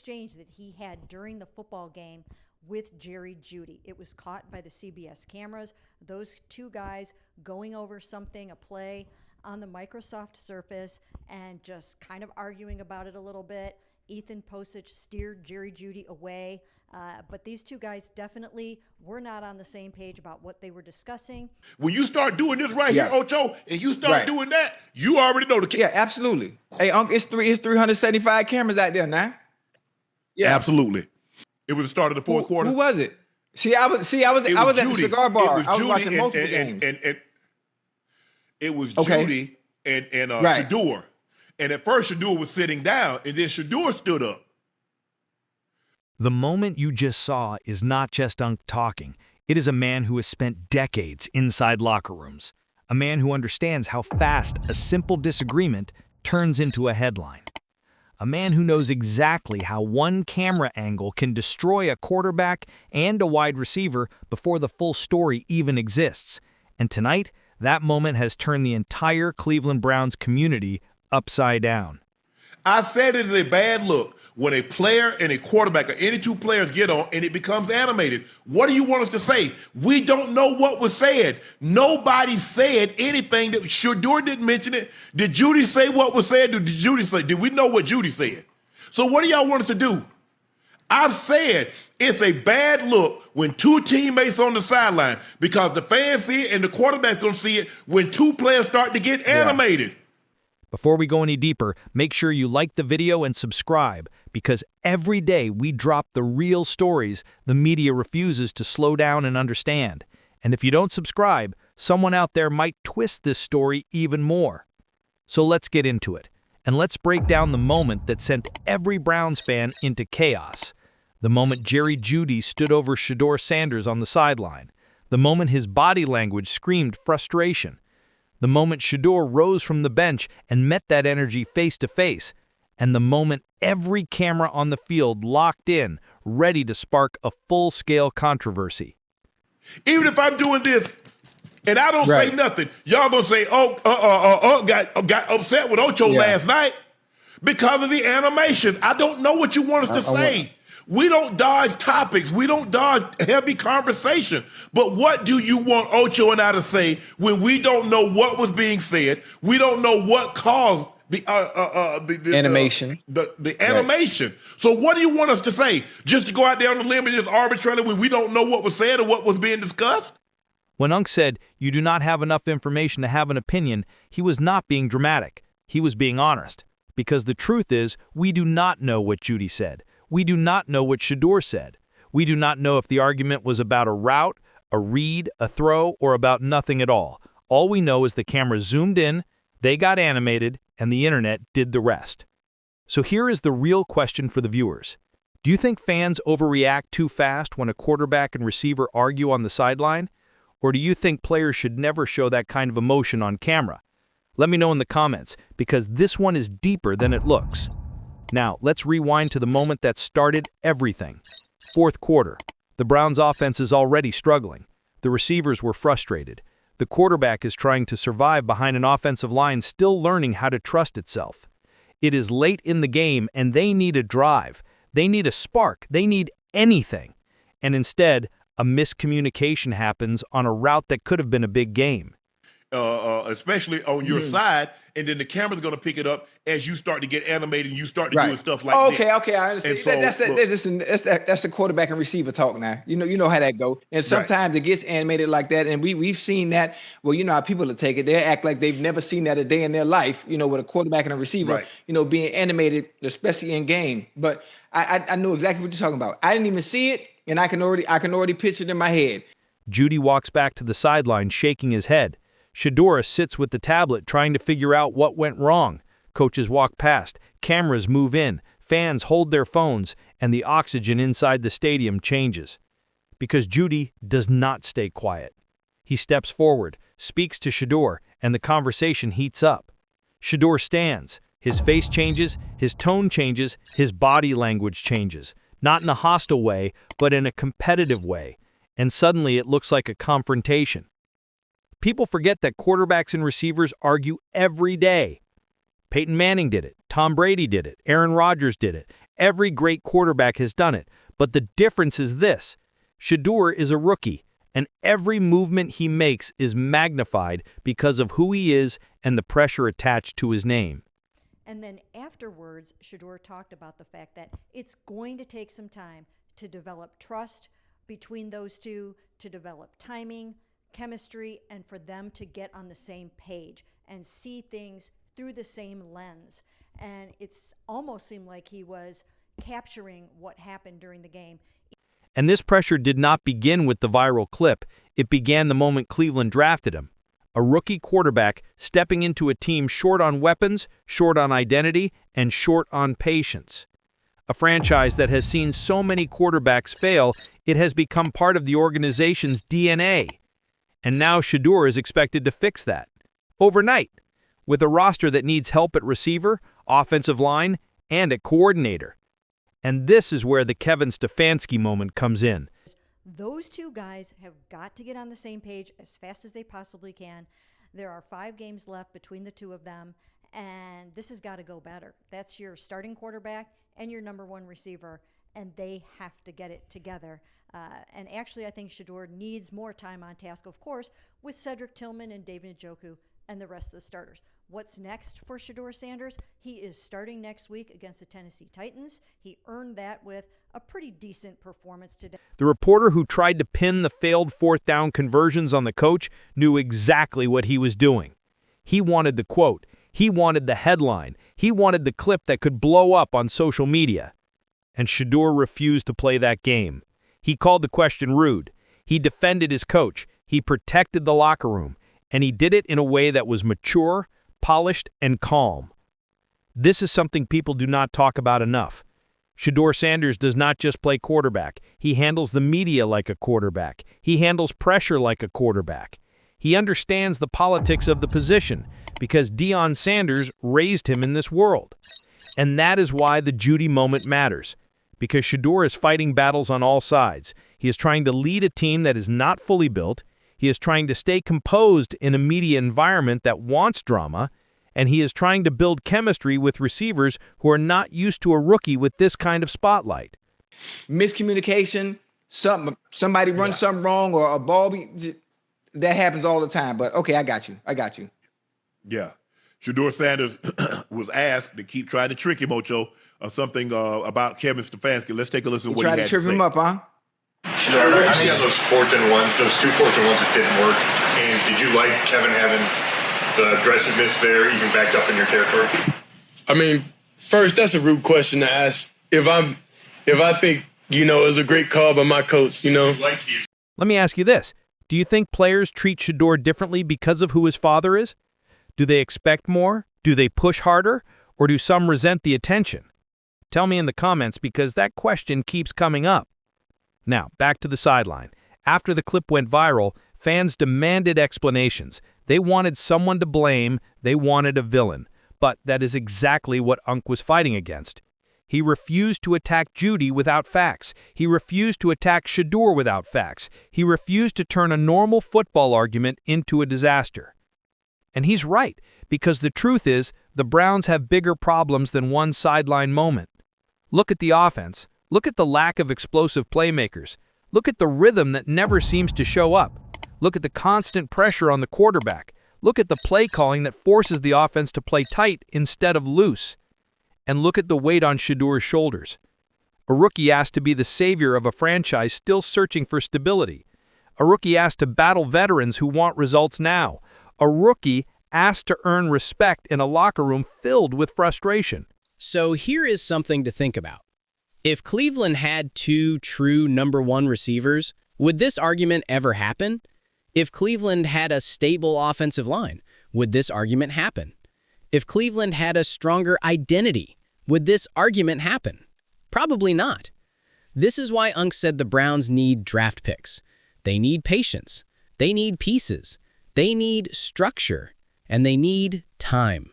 exchange that he had during the football game with Jerry Jeudy. It was caught by the CBS cameras. Those two guys going over something, a play on the Microsoft Surface, and just kind of arguing about it a little bit. Ethan Posich steered Jerry Jeudy away. But these two guys definitely were not on the same page about what they were discussing. When you start doing this right here, Ocho, and you start doing that, you already know the. Yeah, absolutely. Hey, Unc, it's 375 cameras out there now. Yeah, absolutely. It was the start of the fourth quarter. Who was it? I was at the cigar bar. I was watching multiple games. And it was Jeudy and Shedeur. And at first, Shedeur was sitting down, and then Shedeur stood up. The moment you just saw is not just Unc talking. It is a man who has spent decades inside locker rooms. A man who understands how fast a simple disagreement turns into a headline. A man who knows exactly how one camera angle can destroy a quarterback and a wide receiver before the full story even exists. And tonight, that moment has turned the entire Cleveland Browns community upside down. I said it is a bad look when a player and a quarterback or any two players get on and it becomes animated. What do you want us to say? We don't know what was said. Nobody said anything. That Shedeur didn't mention it. Did Jeudy say what was said? Did we know what Jeudy said? So what do y'all want us to do? I've said it's a bad look when two teammates on the sideline because the fans see it and the quarterback's going to see it when two players start to get animated. Before we go any deeper, make sure you like the video and subscribe, because every day we drop the real stories the media refuses to slow down and understand. And if you don't subscribe, someone out there might twist this story even more. So let's get into it, and let's break down the moment that sent every Browns fan into chaos. The moment Jerry Jeudy stood over Shedeur Sanders on the sideline. The moment his body language screamed frustration. The moment Shedeur rose from the bench and met that energy face to face, and the moment every camera on the field locked in, ready to spark a full-scale controversy. Even if I'm doing this and I don't say nothing, y'all gonna say, got upset with Ocho last night because of the animation. I don't know what you want us to say. We don't dodge topics. We don't dodge heavy conversation. But what do you want Ocho and I to say when we don't know what was being said? We don't know what caused the animation. The animation. So what do you want us to say? Just to go out there on the limb and just arbitrarily when we don't know what was said or what was being discussed? When Unc said, "You do not have enough information to have an opinion," he was not being dramatic. He was being honest. Because the truth is, we do not know what Jeudy said. We do not know what Shedeur said. We do not know if the argument was about a route, a read, a throw, or about nothing at all. All we know is the camera zoomed in, they got animated, and the internet did the rest. So here is the real question for the viewers. Do you think fans overreact too fast when a quarterback and receiver argue on the sideline? Or do you think players should never show that kind of emotion on camera? Let me know in the comments, because this one is deeper than it looks. Now, let's rewind to the moment that started everything. Fourth quarter. The Browns' offense is already struggling. The receivers were frustrated. The quarterback is trying to survive behind an offensive line still learning how to trust itself. It is late in the game, and they need a drive. They need a spark. They need anything. And instead, a miscommunication happens on a route that could have been a big game. Especially on your side, and then the camera's going to pick it up as you start to get animated and you start to do stuff like this. Okay, I understand. So, that's the quarterback and receiver talk now. You know how that go. And sometimes it gets animated like that, and we've seen that. Well, you know how people will take it. They act like they've never seen that a day in their life. You know, with a quarterback and a receiver, being animated, especially in game. But I know exactly what you're talking about. I didn't even see it, and I can already picture it in my head. Jeudy walks back to the sideline, shaking his head. Shedeur sits with the tablet trying to figure out what went wrong. Coaches walk past, cameras move in, fans hold their phones, and the oxygen inside the stadium changes. Because Jeudy does not stay quiet. He steps forward, speaks to Shedeur, and the conversation heats up. Shedeur stands. His face changes, his tone changes, his body language changes. Not in a hostile way, but in a competitive way. And suddenly it looks like a confrontation. People forget that quarterbacks and receivers argue every day. Peyton Manning did it. Tom Brady did it. Aaron Rodgers did it. Every great quarterback has done it, but the difference is this. Shedeur is a rookie, and every movement he makes is magnified because of who he is and the pressure attached to his name. And then afterwards, Shedeur talked about the fact that it's going to take some time to develop trust between those two, to develop timing, chemistry, and for them to get on the same page and see things through the same lens. And it's almost seemed like he was capturing what happened during the game. And this pressure did not begin with the viral clip. It began the moment Cleveland drafted him. A rookie quarterback stepping into a team short on weapons, short on identity, and short on patience. A franchise that has seen so many quarterbacks fail, it has become part of the organization's DNA. And now Shedeur is expected to fix that. Overnight. With a roster that needs help at receiver, offensive line, and at coordinator. And this is where the Kevin Stefanski moment comes in. Those two guys have got to get on the same page as fast as they possibly can. There are 5 games left between the two of them, and this has got to go better. That's your starting quarterback and your number 1 receiver, and they have to get it together. And actually, I think Shedeur needs more time on task, of course, with Cedric Tillman and David Njoku and the rest of the starters. What's next for Shedeur Sanders? He is starting next week against the Tennessee Titans. He earned that with a pretty decent performance today. The reporter who tried to pin the failed 4th down conversions on the coach knew exactly what he was doing. He wanted the quote. He wanted the headline. He wanted the clip that could blow up on social media. And Shedeur refused to play that game. He called the question rude. He defended his coach. He protected the locker room. And he did it in a way that was mature, polished, and calm. This is something people do not talk about enough. Shedeur Sanders does not just play quarterback. He handles the media like a quarterback. He handles pressure like a quarterback. He understands the politics of the position because Deion Sanders raised him in this world. And that is why the Jeudy moment matters. Because Shedeur is fighting battles on all sides. He is trying to lead a team that is not fully built. He is trying to stay composed in a media environment that wants drama, and he is trying to build chemistry with receivers who are not used to a rookie with this kind of spotlight. Miscommunication, somebody runs something wrong, or a ball that happens all the time. But okay, I got you. Yeah. Shedeur Sanders was asked to keep trying to trick him, Ocho, of something about Kevin Stefanski. Let's take a listen to what he had to say. Try to trip him up, huh? Shedeur, I think those 4th and 1, those 2 4th and 1s that didn't work. And did you like Kevin having the aggressiveness there, even backed up in your territory? I mean, first, that's a rude question to ask. If I think, it was a great call by my coach, Let me ask you this. Do you think players treat Shedeur differently because of who his father is? Do they expect more? Do they push harder? Or do some resent the attention? Tell me in the comments because that question keeps coming up. Now, back to the sideline. After the clip went viral, fans demanded explanations. They wanted someone to blame. They wanted a villain. But that is exactly what Unc was fighting against. He refused to attack Jeudy without facts. He refused to attack Shedeur without facts. He refused to turn a normal football argument into a disaster. And he's right, because the truth is, the Browns have bigger problems than one sideline moment. Look at the offense. Look at the lack of explosive playmakers. Look at the rhythm that never seems to show up. Look at the constant pressure on the quarterback. Look at the play calling that forces the offense to play tight instead of loose. And look at the weight on Shedeur's shoulders. A rookie asked to be the savior of a franchise still searching for stability. A rookie asked to battle veterans who want results now. A rookie asked to earn respect in a locker room filled with frustration. So here is something to think about. If Cleveland had 2 true number 1 receivers, would this argument ever happen? If Cleveland had a stable offensive line, would this argument happen? If Cleveland had a stronger identity, would this argument happen? Probably not. This is why Unc said the Browns need draft picks. They need patience. They need pieces. They need structure. And they need time.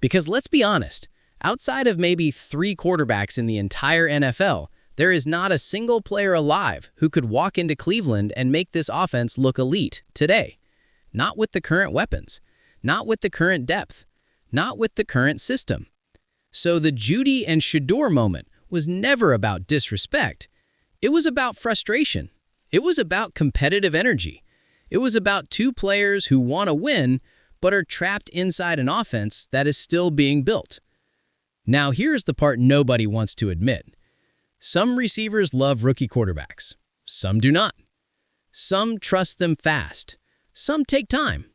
Because let's be honest, outside of maybe 3 quarterbacks in the entire NFL, there is not a single player alive who could walk into Cleveland and make this offense look elite today. Not with the current weapons. Not with the current depth. Not with the current system. So the Jeudy and Shedeur moment was never about disrespect. It was about frustration. It was about competitive energy. It was about two players who want to win but are trapped inside an offense that is still being built. Now, here's the part nobody wants to admit. Some receivers love rookie quarterbacks. Some do not. Some trust them fast. Some take time.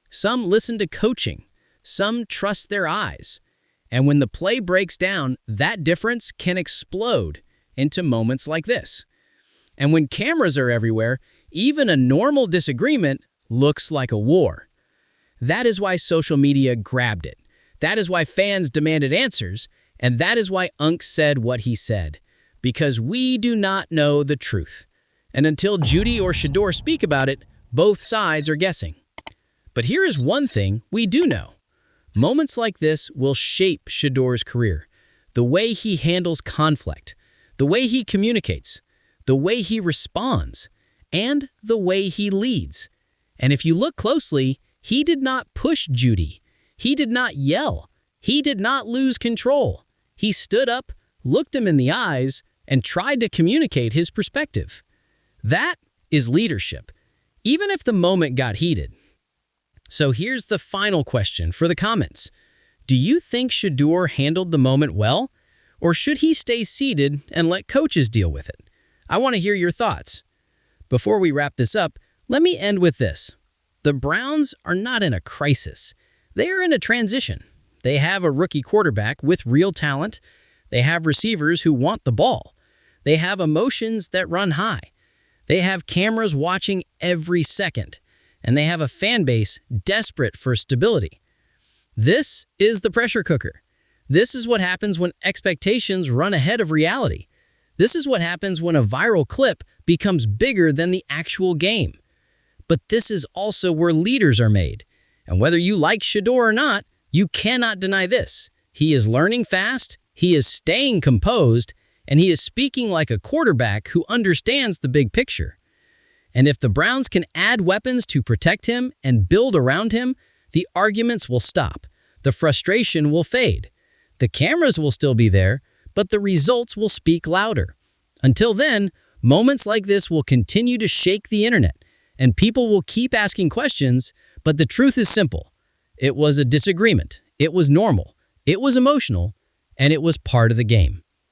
Some listen to coaching. Some trust their eyes. And when the play breaks down, that difference can explode into moments like this. And when cameras are everywhere, even a normal disagreement looks like a war. That is why social media grabbed it. That is why fans demanded answers. And that is why Unc said what he said. Because we do not know the truth. And until Jeudy or Shedeur speak about it, both sides are guessing. But here is one thing we do know. Moments like this will shape Shedeur's career. The way he handles conflict, the way he communicates, the way he responds, and the way he leads. And if you look closely, he did not push Jeudy. He did not yell. He did not lose control. He stood up, looked him in the eyes, and tried to communicate his perspective. That is leadership, even if the moment got heated. So here's the final question for the comments. Do you think Shedeur handled the moment well? Or should he stay seated and let coaches deal with it? I want to hear your thoughts. Before we wrap this up, let me end with this. The Browns are not in a crisis. They are in a transition. They have a rookie quarterback with real talent. They have receivers who want the ball. They have emotions that run high. They have cameras watching every second. And they have a fan base desperate for stability. This is the pressure cooker. This is what happens when expectations run ahead of reality. This is what happens when a viral clip becomes bigger than the actual game. But this is also where leaders are made. And whether you like Shedeur or not, you cannot deny this. He is learning fast, he is staying composed, and he is speaking like a quarterback who understands the big picture. And if the Browns can add weapons to protect him and build around him, the arguments will stop. The frustration will fade. The cameras will still be there, but the results will speak louder. Until then, moments like this will continue to shake the internet, and people will keep asking questions, but the truth is simple. It was a disagreement. It was normal. It was emotional, and it was part of the game.